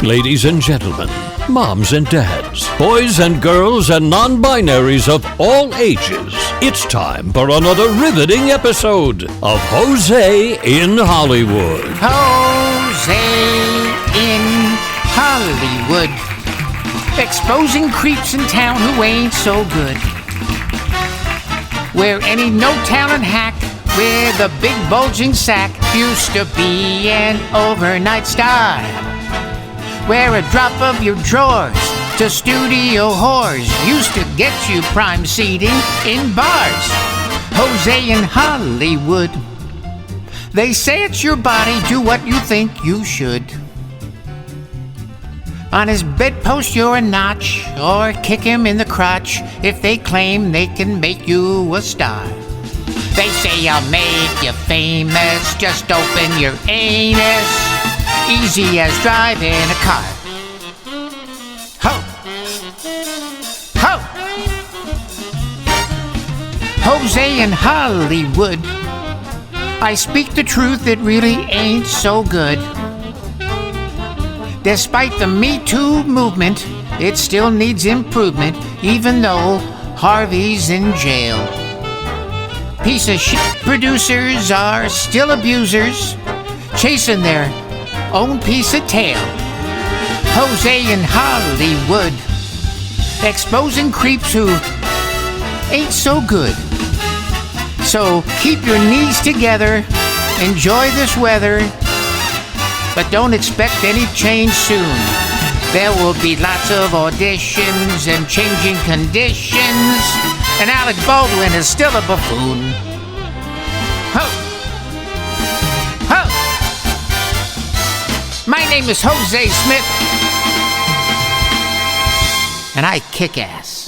Ladies and gentlemen, moms and dads, boys and girls, and non-binaries of all ages, it's time for another riveting episode of Hozay in Hollywood. Hozay in Hollywood, exposing creeps in town who ain't so good. Where any no-talent hack with a big bulging sack used to be an overnight star. Where a drop of your drawers to studio whores used to get you prime seating in bars. Hozay in Hollywood. They say it's your body, do what you think you should. On his bedpost you're a notch, or kick him in the crotch if they claim they can make you a star. They say I'll make you famous, just open your anus, easy as driving a car. Ho! Ho! Hozay in Hollywood. I speak the truth, it really ain't so good. Despite the Me Too movement, it still needs improvement, even though Harvey's in jail. Piece of shit producers are still abusers, chasing their own piece of tail. Hozay in Hollywood, exposing creeps who ain't so good. So keep your knees together, enjoy this weather, but don't expect any change soon. There will be lots of auditions and changing conditions, and Alec Baldwin is still a buffoon. Ho! Ho! My name is Hozay Smith, and I kick ass.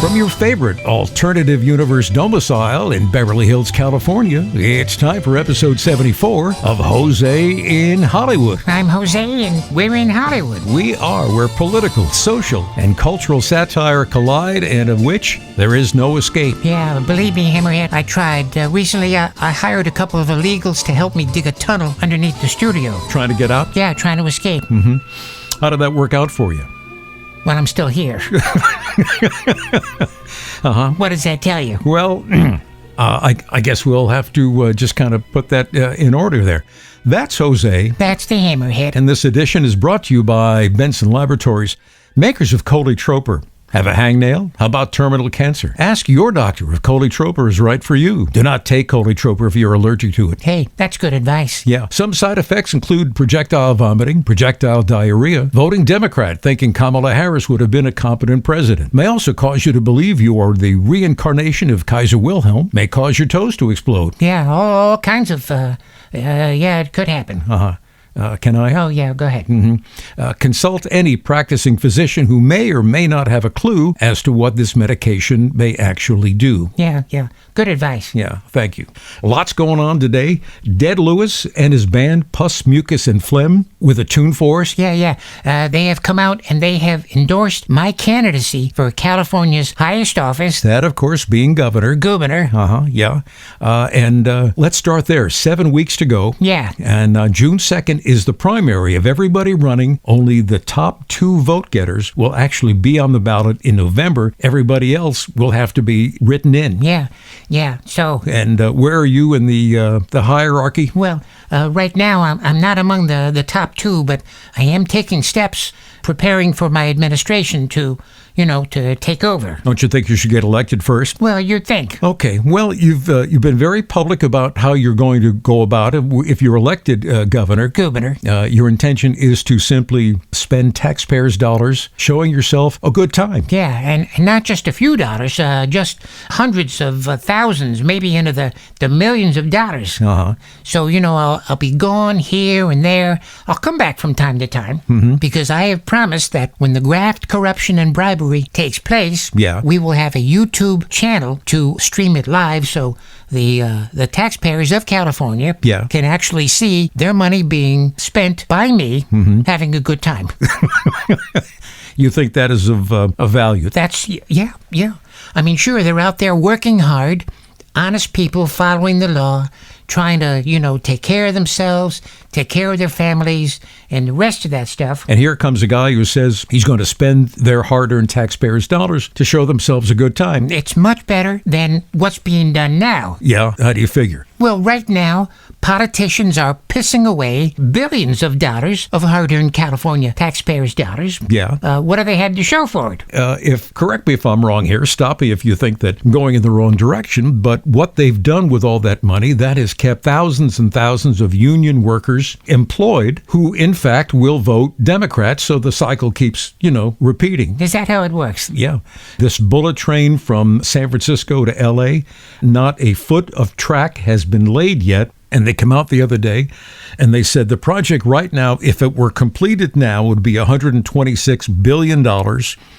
From your favorite alternative universe domicile in Beverly Hills, California, it's time for episode 74 of Hozay in Hollywood. I'm Hozay, and we're in Hollywood. We are where political, social, and cultural satire collide, and of which there is no escape. Yeah, believe me, Hammerhead, I tried. Recently, I hired a couple of illegals to help me dig a tunnel underneath the studio. Trying to get out? Yeah, trying to escape. Mm-hmm. How did that work out for you? Well, I'm still here. Uh-huh. What does that tell you? Well, I guess we'll have to just kind of put that in order there. That's Hozay. That's the Hammerhead. And this edition is brought to you by Benson Laboratories, makers of Coley-Troper. Have a hangnail? How about terminal cancer? Ask your doctor if Coley-Troper is right for you. Do not take Coley-Troper if you're allergic to it. Hey, that's good advice. Yeah. Some side effects include projectile vomiting, projectile diarrhea, voting Democrat, thinking Kamala Harris would have been a competent president. May also cause you to believe you are the reincarnation of Kaiser Wilhelm. May cause your toes to explode. Yeah, all kinds of, yeah, it could happen. Uh-huh. Can I? Oh, yeah, go ahead. Mm-hmm. Consult any practicing physician who may or may not have a clue as to what this medication may actually do. Yeah. Good advice. Yeah, thank you. Lots going on today. Dead Lewis and his band Pus, Mucus, and Phlegm with a tune for us. Yeah. They have come out and they have endorsed my candidacy for California's highest office. That, of course, being governor. Governor. Yeah. And let's start there. 7 weeks to go. Yeah. And June 2nd is the primary of everybody running. Only the top 2 vote getters will actually be on the ballot in November. Everybody else will have to be written in. Yeah. So. And where are you in the hierarchy? Well, right now I'm not among the top 2, but I am taking steps, preparing for my administration to take over. Don't you think you should get elected first? Well, you'd think. Okay. Well, you've been very public about how you're going to go about it. If you're elected governor, your intention is to simply spend taxpayers' dollars, showing yourself a good time. Yeah, and not just a few dollars, just hundreds of thousands, maybe into the millions of dollars. So, I'll be gone here and there. I'll come back from time to time because I have promised that when the graft, corruption, and bribery takes place, we will have a YouTube channel to stream it live so the taxpayers of California can actually see their money being spent by me having a good time. You think that is of value? That's, yeah. I mean, sure, they're out there working hard, honest people following the law, trying to, take care of themselves, take care of their families, and the rest of that stuff. And here comes a guy who says he's going to spend their hard-earned taxpayers' dollars to show themselves a good time. It's much better than what's being done now. Yeah, how do you figure? Well, right now, politicians are pissing away billions of dollars of hard-earned California taxpayers' dollars. Yeah. What do they have to show for it? Correct me if I'm wrong here, stop me if you think that I'm going in the wrong direction, but what they've done with all that money, that has kept thousands and thousands of union workers employed who, in fact, will vote Democrats, so the cycle keeps, repeating. Is that how it works? Yeah. This bullet train from San Francisco to L.A., not a foot of track has been laid yet. And they come out the other day and they said the project right now, if it were completed now, would be $126 billion,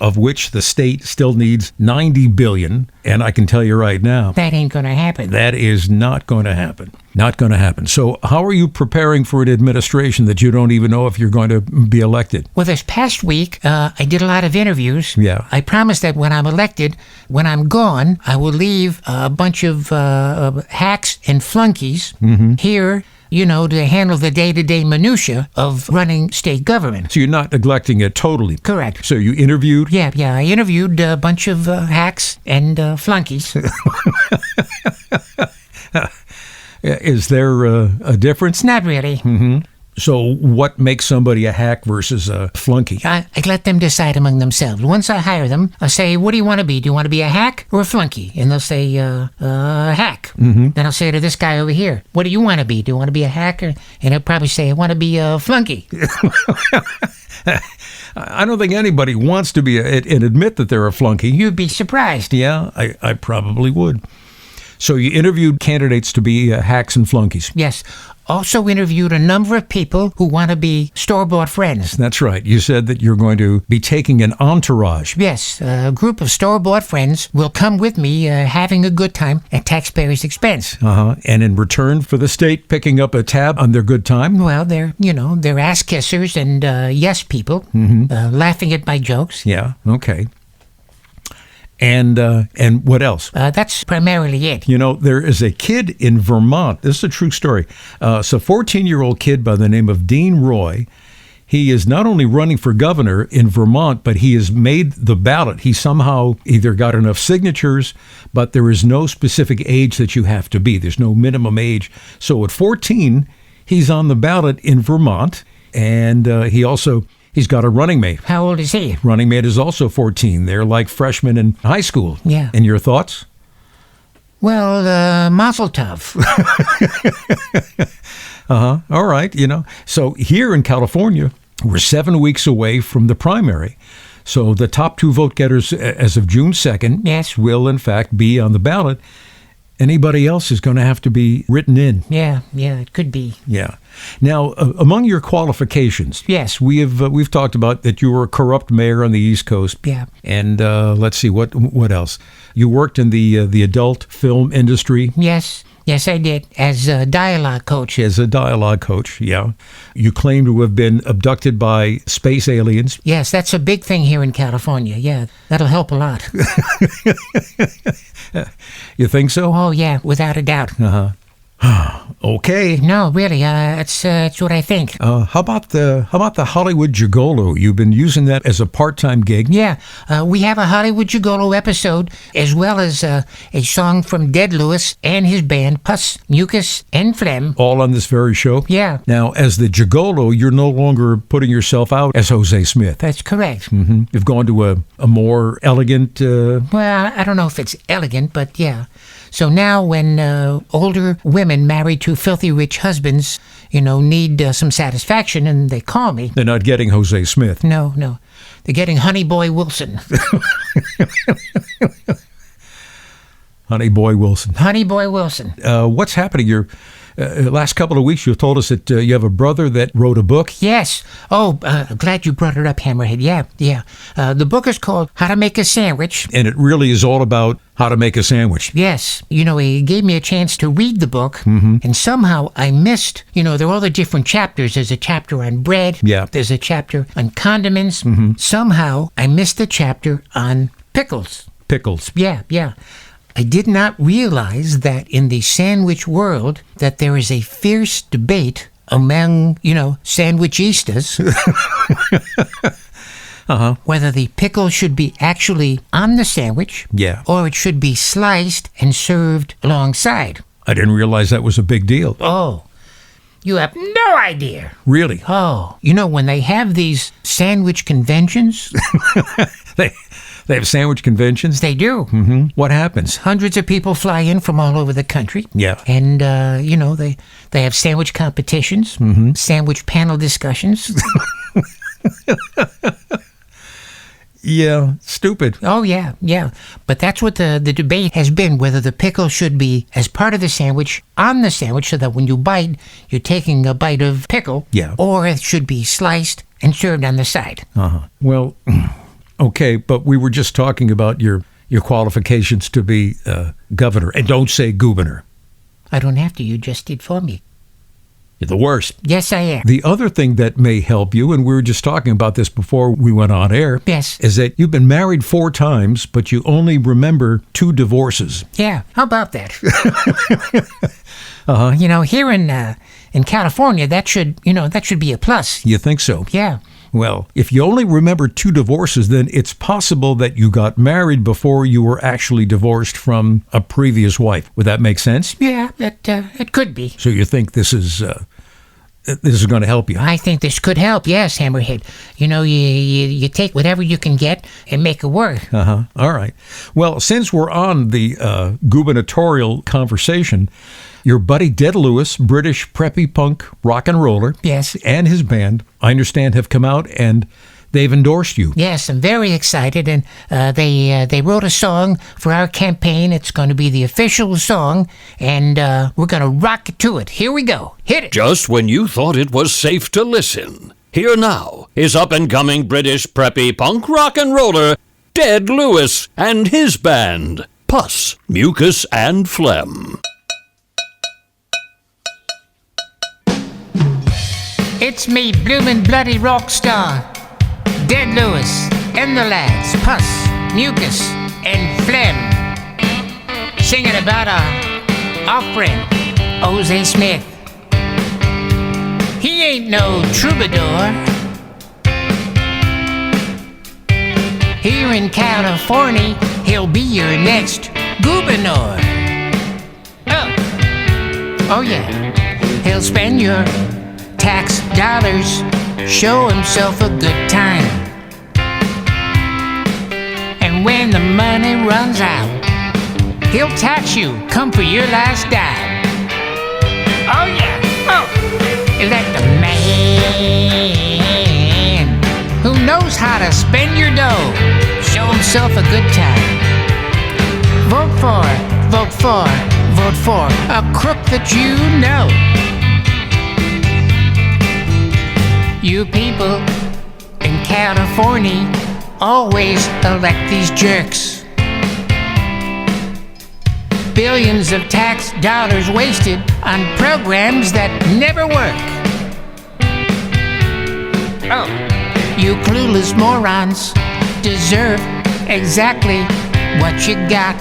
of which the state still needs $90 billion. And I can tell you right now, that ain't going to happen. That is not going to happen. Not going to happen. So how are you preparing for an administration that you don't even know if you're going to be elected? Well, this past week, I did a lot of interviews. Yeah. I promised that when I'm elected, when I'm gone, I will leave a bunch of hacks and flunkies here, to handle the day-to-day minutia of running state government. So you're not neglecting it totally. Correct. So you interviewed? Yeah, I interviewed a bunch of hacks and flunkies. Is there a difference? Not really. Mm-hmm. So what makes somebody a hack versus a flunky? I let them decide among themselves. Once I hire them, I say, what do you want to be? Do you want to be a hack or a flunky? And they'll say, hack. Mm-hmm. Then I'll say to this guy over here, what do you want to be? Do you want to be a hacker? And he'll probably say, I want to be a flunky. I don't think anybody wants to be and admit that they're a flunky. You'd be surprised. Yeah, I probably would. So you interviewed candidates to be hacks and flunkies. Yes. Also interviewed a number of people who want to be store-bought friends. That's right. You said that you're going to be taking an entourage. Yes. A group of store-bought friends will come with me having a good time at taxpayers' expense. And in return for the state picking up a tab on their good time? Well, they're ass-kissers and yes people, laughing at my jokes. Yeah, okay. And what else? That's primarily it. There is a kid in Vermont. This is a true story. It's a 14-year-old kid by the name of Dean Roy. He is not only running for governor in Vermont, but he has made the ballot. He somehow either got enough signatures, but there is no specific age that you have to be. There's no minimum age. So at 14, he's on the ballot in Vermont, and he's got a running mate. How old is he? Running mate is also 14. They're like freshmen in high school. Yeah. And your thoughts? Well, mazel tov. All right. So here in California, we're 7 weeks away from the primary. So the top two vote getters as of June 2nd yes. will, in fact, be on the ballot. Anybody else is going to have to be written in. Yeah, it could be. Yeah. Now, among your qualifications, yes, we've talked about that you were a corrupt mayor on the East Coast. Yeah. And let's see what else. You worked in the adult film industry. Yes, I did, as a dialogue coach. As a dialogue coach, yeah. You claim to have been abducted by space aliens. Yes, that's a big thing here in California. Yeah, that'll help a lot. You think so? Oh, yeah, without a doubt. Okay. No, really, that's what I think. How about the Hollywood Gigolo? You've been using that as a part-time gig. Yeah, we have a Hollywood Gigolo episode, as well as a song from Dead Lewis and his band, Pus, Mucus, and Phlegm. All on this very show? Yeah. Now, as the Gigolo, you're no longer putting yourself out as Hozay Smith. That's correct. Mm-hmm. You've gone to a more elegant... Well, I don't know if it's elegant, but yeah. So now when older women married to filthy rich husbands, need some satisfaction, and they call me. They're not getting Hozay Smith. No. They're getting Honey Boy Wilson. Honey Boy Wilson. Honey Boy Wilson. What's happening? Your last couple of weeks, you've told us that you have a brother that wrote a book. Yes. Oh, glad you brought it up, Hammerhead. Yeah. The book is called How to Make a Sandwich. And it really is all about how to make a sandwich. Yes. He gave me a chance to read the book, and somehow I missed, there are all the different chapters. There's a chapter on bread. Yeah. There's a chapter on condiments. Somehow I missed the chapter on pickles. Pickles. Yeah. I did not realize that in the sandwich world that there is a fierce debate among, sandwichistas whether the pickle should be actually on the sandwich or it should be sliced and served alongside. I didn't realize that was a big deal. Oh, you have no idea. Really? Oh, when they have these sandwich conventions. They have sandwich conventions? They do. Mm-hmm. What happens? Hundreds of people fly in from all over the country. Yeah. And, they have sandwich competitions, sandwich panel discussions. Yeah, stupid. Oh, yeah. But that's what the debate has been, whether the pickle should be as part of the sandwich, on the sandwich, so that when you bite, you're taking a bite of pickle. Yeah. Or it should be sliced and served on the side. Well, okay, but we were just talking about your qualifications to be governor. And don't say goobernator. I don't have to. You just did for me. You're the worst. Yes, I am. The other thing that may help you, and we were just talking about this before we went on air, yes, is that you've been married 4 times, but you only remember 2 divorces. Yeah, how about that? Here in California, that should be a plus. You think so? Yeah. Well, if you only remember 2 divorces, then it's possible that you got married before you were actually divorced from a previous wife. Would that make sense? Yeah, it could be. So you think this is going to help you? I think this could help, yes, Hammerhead. You take whatever you can get and make it work. All right. Well, since we're on the gubernatorial conversation, your buddy Dead Lewis, British preppy punk rock and roller, yes, and his band, I understand, have come out and they've endorsed you. Yes, I'm very excited, and they wrote a song for our campaign. It's going to be the official song, and we're going to rock it to it. Here we go. Hit it. Just when you thought it was safe to listen, here now is up-and-coming British preppy punk rock and roller Dead Lewis and his band, Pus, Mucus, and Phlegm. It's me, bloomin' bloody rock star, Dead Lewis, and the lads, Pus, Mucus, and Phlegm, singing about our friend, Hozay Smith. He ain't no troubadour. Here in California, he'll be your next governor. Oh yeah, he'll spend your tax dollars, show himself a good time. And when the money runs out, he'll tax you, come for your last dime. Oh yeah, let the man who knows how to spend your dough show himself a good time. Vote for a crook that you know. You people in California always elect these jerks. Billions of tax dollars wasted on programs that never work. You clueless morons deserve exactly what you got.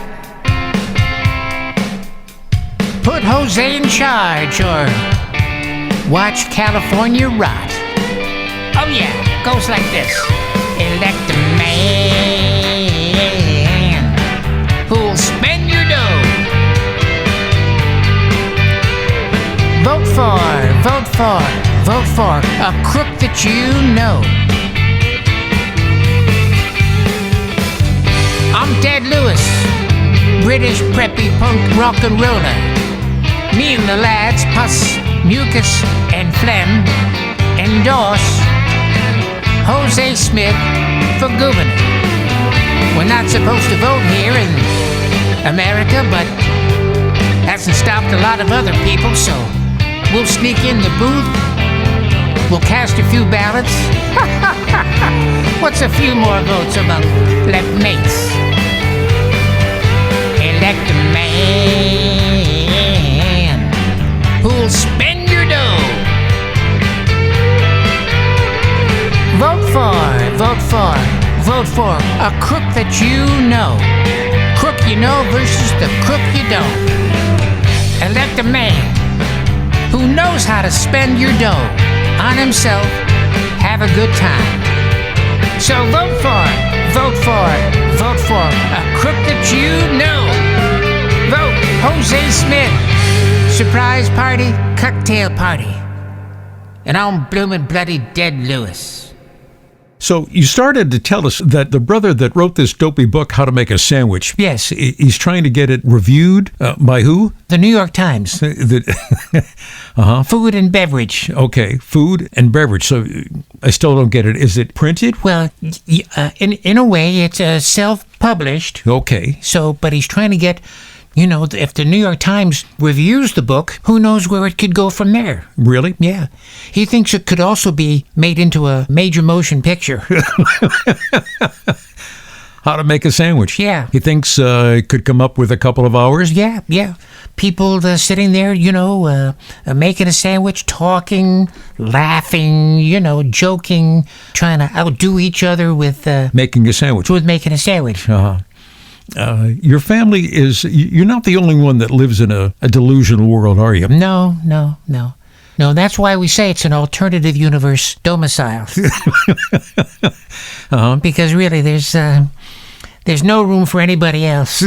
Put Hozay in charge or watch California rot. Oh yeah, goes like this. Elect a man who'll spend your dough. Vote for a crook that you know. I'm Dead Lewis, British preppy punk rock and roller. Me and the lads, Pus, Mucus, and Phlegm, endorse Hozay Smith for governor. We're not supposed to vote here in America, but hasn't stopped a lot of other people, so we'll sneak in the booth. We'll cast a few ballots. What's a few more votes among left mates? Elect a man who'll spend your dough. Vote for a crook that you know. Crook you know versus the crook you don't. Elect a man who knows how to spend your dough on himself, have a good time. So vote for a crook that you know. Vote Hozay Smith. Surprise party, cocktail party. And I'm bloomin' bloody dead Lewis. So you started to tell us that the brother that wrote this dopey book, How to Make a Sandwich, Yes. he's trying to get it reviewed by who? The New York Times. Food and beverage. Okay, food and beverage. So I still don't get it. Is it printed? Well, in a way, it's self-published. Okay. So, but he's trying to get, if the New York Times reviews the book, who knows where it could go from there? Really? Yeah. He thinks it could also be made into a major motion picture. How to Make a Sandwich. Yeah. He thinks it could come up with a couple of hours? Yeah. People sitting there, making a sandwich, talking, laughing, joking, trying to outdo each other with Making a sandwich. making a sandwich. Your family you're not the only one that lives in a delusional world, are you? No. No, that's why we say it's an alternative universe domicile. Because really, there's no room for anybody else.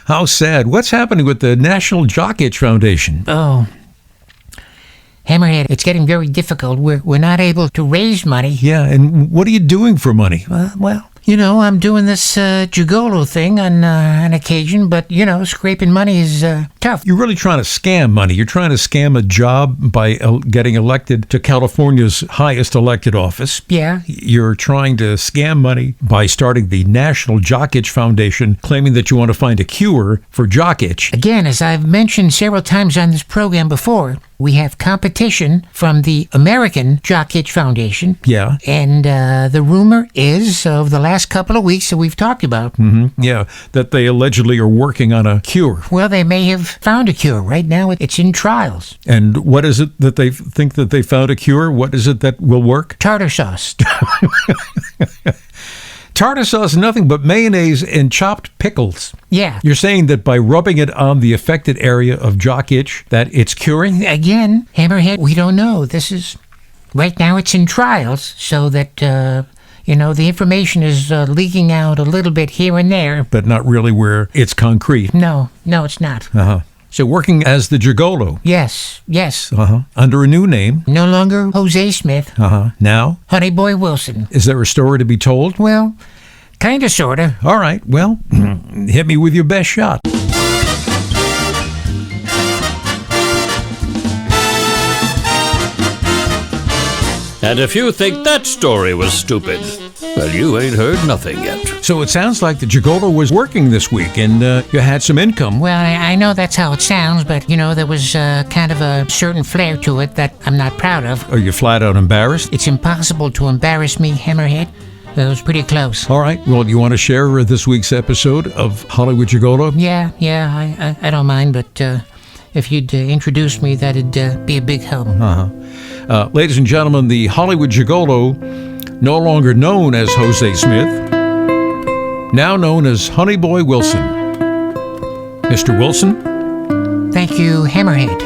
How sad. What's happening with the National Jock Itch Foundation? Oh, Hammerhead, it's getting very difficult. We're not able to raise money. Yeah, and what are you doing for money? Well, I'm doing this gigolo thing on occasion, but, scraping money is tough. You're really trying to scam money. You're trying to scam a job by getting elected to California's highest elected office. Yeah. You're trying to scam money by starting the National Jock Itch Foundation, claiming that you want to find a cure for jock itch. Again, as I've mentioned several times on this program before, we have competition from the American Jock Itch Foundation. Yeah. And the rumor is, of the last couple of weeks that we've talked about. Mm-hmm. Yeah, that they allegedly are working on a cure. Well, they may have found a cure. Right now, it's in trials. And what is it that they think that they found a cure? What is it that will work? Tartar sauce. Tartar sauce, nothing but mayonnaise and chopped pickles. Yeah. You're saying that by rubbing it on the affected area of jock itch, that it's curing? Again, Hammerhead, we don't know. Right now it's in trials, so that, the information is leaking out a little bit here and there. But not really where it's concrete. No, it's not. So working as the gigolo. Yes. Under a new name. No longer Hozay Smith. Now? Honey Boy Wilson. Is there a story to be told? Well, kinda, sorta. All right, well, hit me with your best shot. And if you think that story was stupid, well, you ain't heard nothing yet. So it sounds like the gigolo was working this week and you had some income. Well, I know that's how it sounds, but, there was kind of a certain flair to it that I'm not proud of. Are you flat out embarrassed? It's impossible to embarrass me, Hammerhead. That was pretty close. All right, well, you want to share this week's episode of Hollywood Gigolo? Yeah, I don't mind, but if you'd introduce me, that'd be a big help. Ladies and gentlemen, the Hollywood Gigolo, no longer known as Hozay Smith, now known as Honey Boy Wilson. Mr. Wilson? Thank you, Hammerhead.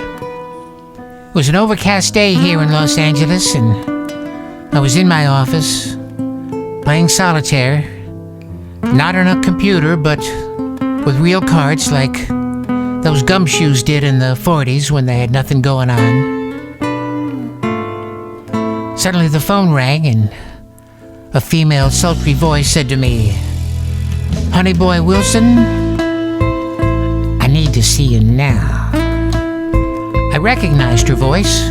It was an overcast day here in Los Angeles, and I was in my office playing solitaire, not on a computer, but with real cards like those gumshoes did in the 40s when they had nothing going on. Suddenly the phone rang, and a female sultry voice said to me, "Honey Boy Wilson, I need to see you now." I recognized her voice.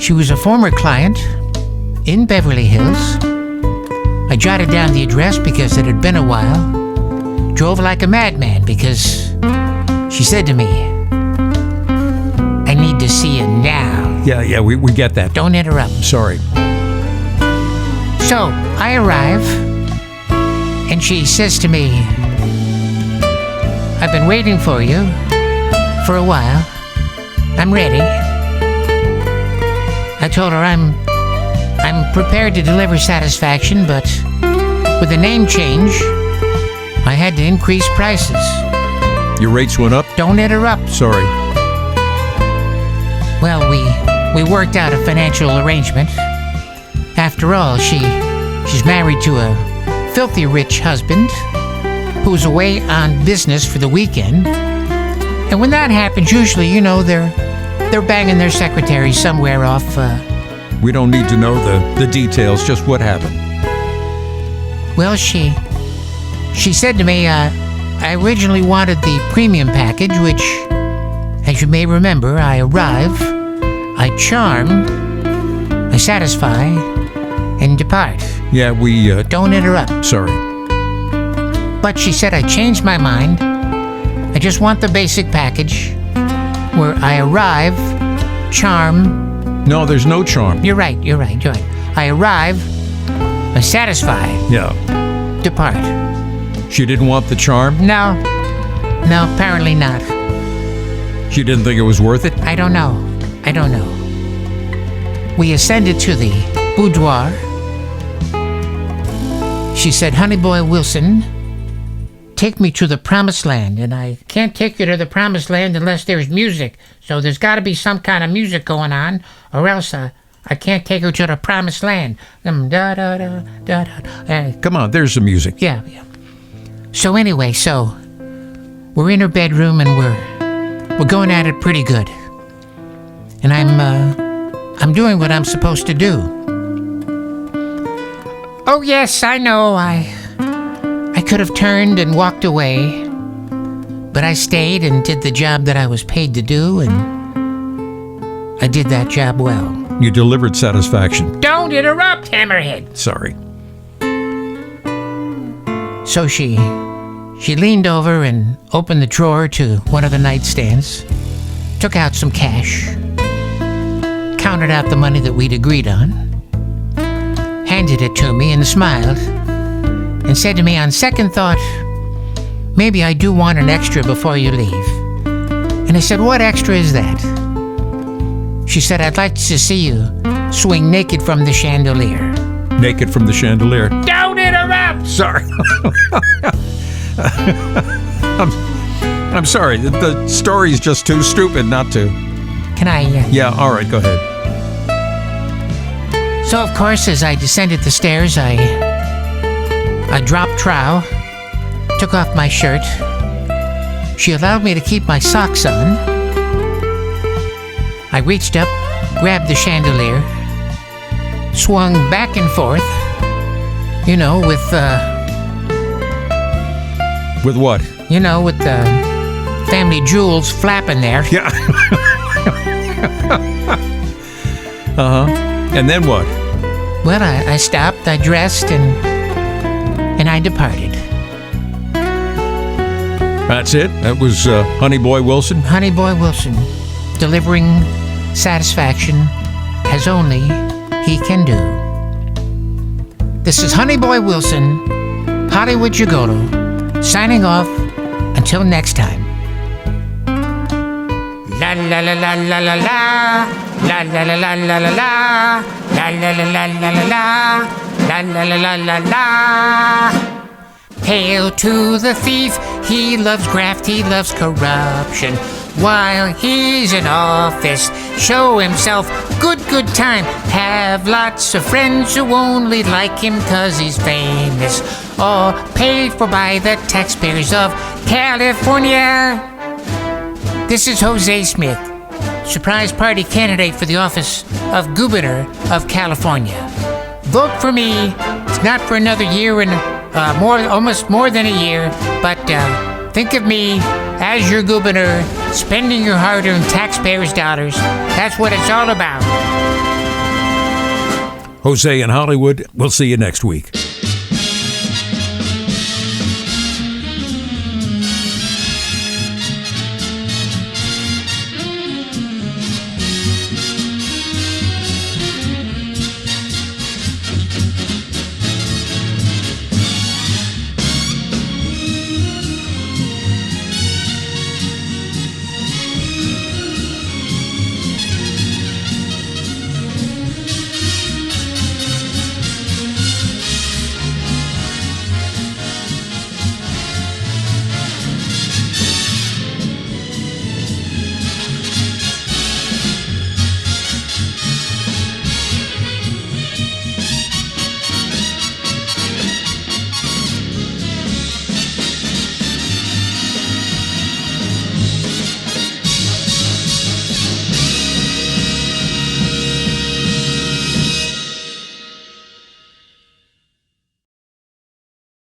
She was a former client in Beverly Hills. I jotted down the address because it had been a while. Drove like a madman because she said to me, "I need to see you now." Yeah, we get that. Don't interrupt. Sorry. So, I arrive, and she says to me, "I've been waiting for you for a while. I'm ready." I told her I'm prepared to deliver satisfaction, but with a name change, had to increase prices. Your rates went up? Don't interrupt. Sorry. Well, we worked out a financial arrangement. After all, she's married to a filthy rich husband who's away on business for the weekend. And when that happens, usually, they're banging their secretary somewhere off. We don't need to know the details, just what happened. Well, she said to me, I originally wanted the premium package, which, as you may remember, I arrive, I charm, I satisfy, and depart. Yeah, we... Don't interrupt. Sorry. But she said I changed my mind. I just want the basic package, where I arrive, charm... No, there's no charm. You're right. I arrive, I satisfy. Yeah. Depart. She didn't want the charm? No, apparently not. She didn't think it was worth it? I don't know. We ascended to the boudoir. She said, "Honey boy Wilson, take me to the promised land." And I can't take you to the promised land unless there's music. So there's got to be some kind of music going on, or else I can't take her to the promised land. Come on, there's some music. Yeah. So anyway, we're in her bedroom and we're going at it pretty good. And I'm doing what I'm supposed to do. Oh yes, I know. I could have turned and walked away, but I stayed and did the job that I was paid to do, and I did that job well. You delivered satisfaction. Don't interrupt, Hammerhead. Sorry. So she leaned over and opened the drawer to one of the nightstands, took out some cash, counted out the money that we'd agreed on, handed it to me and smiled, and said to me, on second thought, "Maybe I do want an extra before you leave." And I said, "What extra is that?" She said, "I'd like to see you swing naked from the chandelier." Naked from the chandelier. Don't interrupt! Sorry. I'm sorry. The story's just too stupid not to. Can I? Yeah, all right, go ahead. So, of course, as I descended the stairs, I dropped trowel, took off my shirt. She allowed me to keep my socks on. I reached up, grabbed the chandelier, swung back and forth, With what? With the family jewels flapping there. Yeah. Uh-huh. And then what? Well, I stopped, I dressed, and I departed. That's it? That was Honey Boy Wilson? Honey Boy Wilson, delivering satisfaction as only he can do. This is Honey Boy Wilson, Hollywood Gigolo, signing off until next time. La la la la la la la, la la la la la la la, la la la la la la la, la la la la la. Hail to the thief, he loves graft, he loves corruption. While he's in office, show himself good time. Have lots of friends who only like him 'cause he's famous. All paid for by the taxpayers of California. This is Hozay Smith, surprise party candidate for the office of Governor of California. Vote for me. It's not for another year and almost more than a year, but think of me as your governor, spending your hard-earned taxpayers' dollars. That's what it's all about. Hozay in Hollywood. We'll see you next week.